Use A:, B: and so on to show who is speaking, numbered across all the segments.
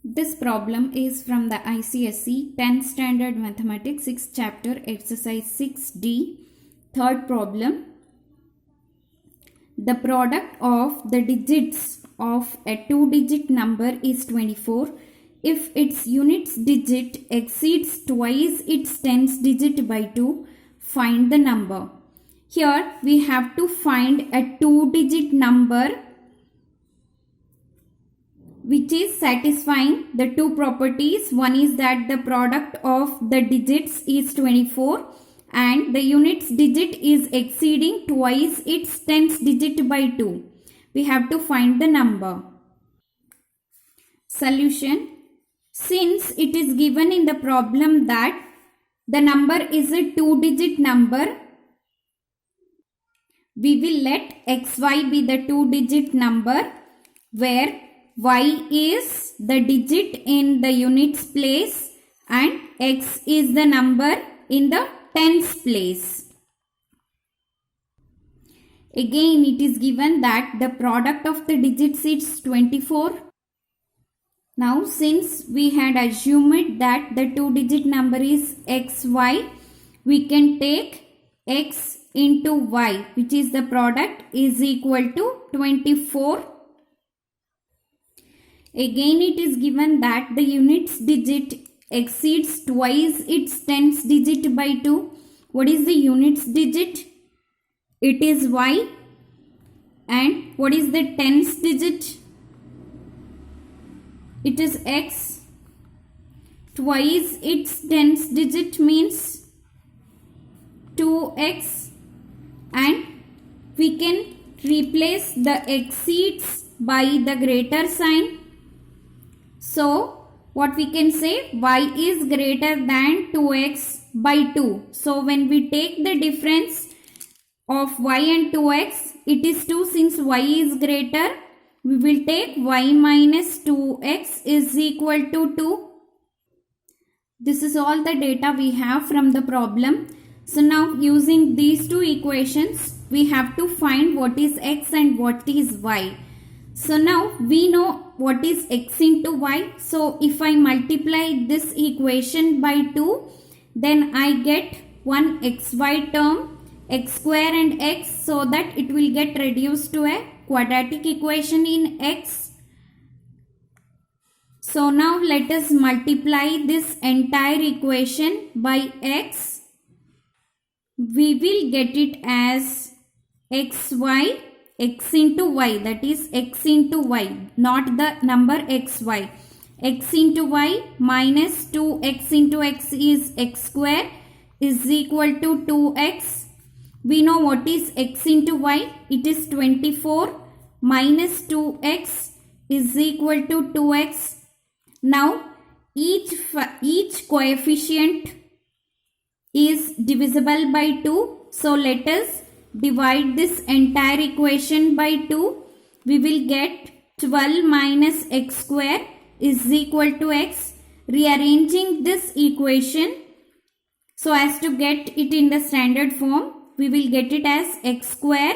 A: This problem is from the ICSE 10th Standard Mathematics 6th Chapter Exercise 6D. Third problem. The product of the digits of a two-digit number is 24. If its units digit exceeds twice its tens digit by 2, find the number. Here we have to find a two-digit number which is satisfying the two properties. One is that the product of the digits is 24 and the units digit is exceeding twice its tens digit by 2. We have to find the number. Solution. Since it is given in the problem that the number is a two-digit number, we will let xy be the two-digit number where y is the digit in the units place and x is the number in the tens place. Again, it is given that the product of the digits is 24. Now, since we had assumed that the two-digit number is xy, we can take x into y, which is the product, is equal to 24. Again, it is given that the units digit exceeds twice its tens digit by 2. What is the units digit? It is y. And what is the tens digit? It is x. Twice its tens digit means 2x. And we can replace the exceeds by the greater sign. So, what we can say, y is greater than 2x by 2. So, when we take the difference of y and 2x, it is 2. Since y is greater, we will take y minus 2x is equal to 2. This is all the data we have from the problem. So, now using these two equations, we have to find what is x and what is y. So, now we know what is x into y. So, if I multiply this equation by 2, then I get one xy term, x square and x, so that it will get reduced to a quadratic equation in x. So, now let us multiply this entire equation by x. We will get it as xy x into y, that is x into y, not the number xy. X into y minus 2x into x is x square is equal to 2x. We know what is x into y. It is 24 minus 2x is equal to 2x. Now each coefficient is divisible by 2. So let us divide this entire equation by 2. We will get 12 minus x square is equal to x. Rearranging this equation so as to get it in the standard form, we will get it as x square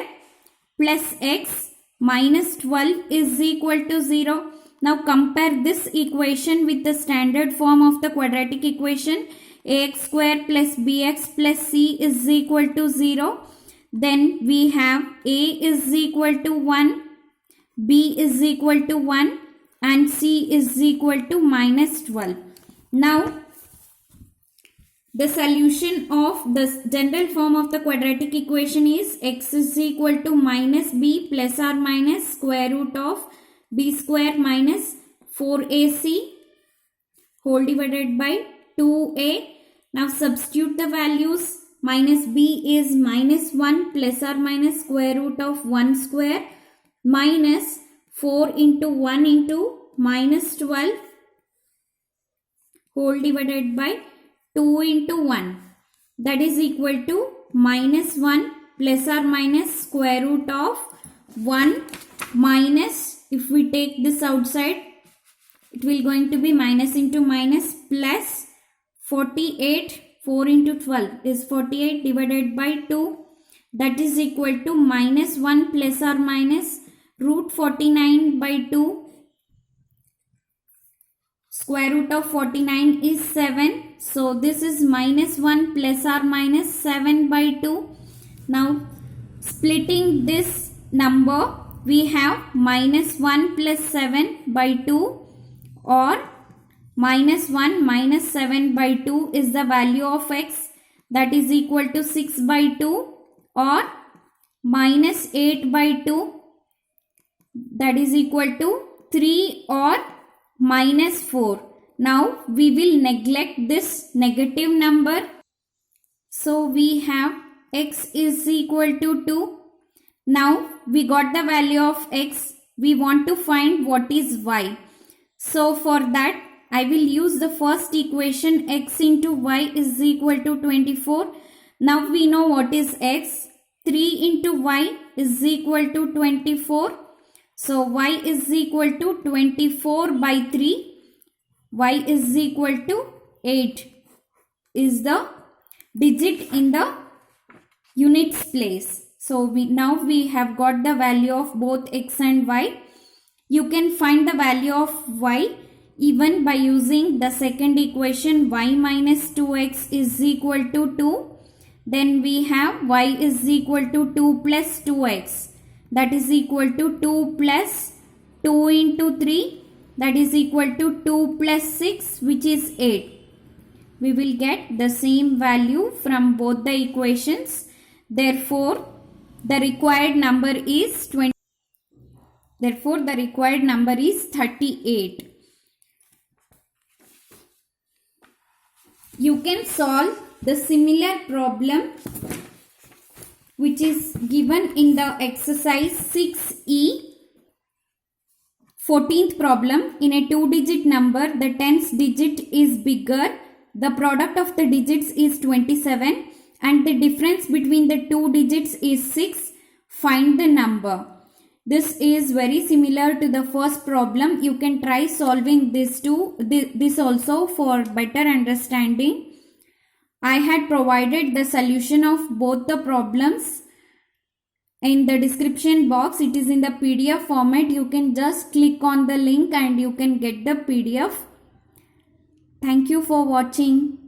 A: plus x minus 12 is equal to 0. Now compare this equation with the standard form of the quadratic equation. Ax square plus bx plus c is equal to 0. Then we have a is equal to 1, b is equal to 1 and c is equal to minus 12. Now, the solution of the general form of the quadratic equation is x is equal to minus b plus or minus square root of b square minus 4ac whole divided by 2a. Now, substitute the values. Minus b is minus 1 plus or minus square root of 1 square minus 4 into 1 into minus 12 whole divided by 2 into 1. That is equal to minus 1 plus or minus square root of 1 minus, if we take this outside, it will going to be minus into minus plus 48. 4 into 12 is 48 divided by 2, that is equal to minus 1 plus or minus root 49 by 2 Square root of 49 is 7. So this is minus 1 plus or minus 7 by 2. Now splitting this number, we have minus 1 plus 7 by 2, or minus 1 minus 7 by 2 is the value of x, that is equal to 6 by 2, or minus 8 by 2, that is equal to 3, or minus 4. Now we will neglect this negative number. So we have x is equal to 2. Now we got the value of x. We want to find what is y. So for that I will use the first equation, x into y is equal to 24. Now we know what is x. 3 into y is equal to 24. So y is equal to 24 by 3. Y is equal to 8 is the digit in the units place. So now we have got the value of both x and y. You can find the value of y even by using the second equation, y minus 2x is equal to 2. Then we have y is equal to 2 plus 2x, that is equal to 2 plus 2 into 3, that is equal to 2 plus 6, which is 8. We will get the same value from both the equations. Therefore, the required number is 20. Therefore, the required number is 38. You can solve the similar problem which is given in the exercise 6E. 14th problem, in a 2-digit number, the 10th digit is bigger. The product of the digits is 27 and the difference between the two digits is 6. Find the number. This is very similar to the first problem. You can try solving this also for better understanding. I had provided the solution of both the problems in the description box. It is in the PDF format. You can just click on the link and you can get the PDF. Thank you for watching.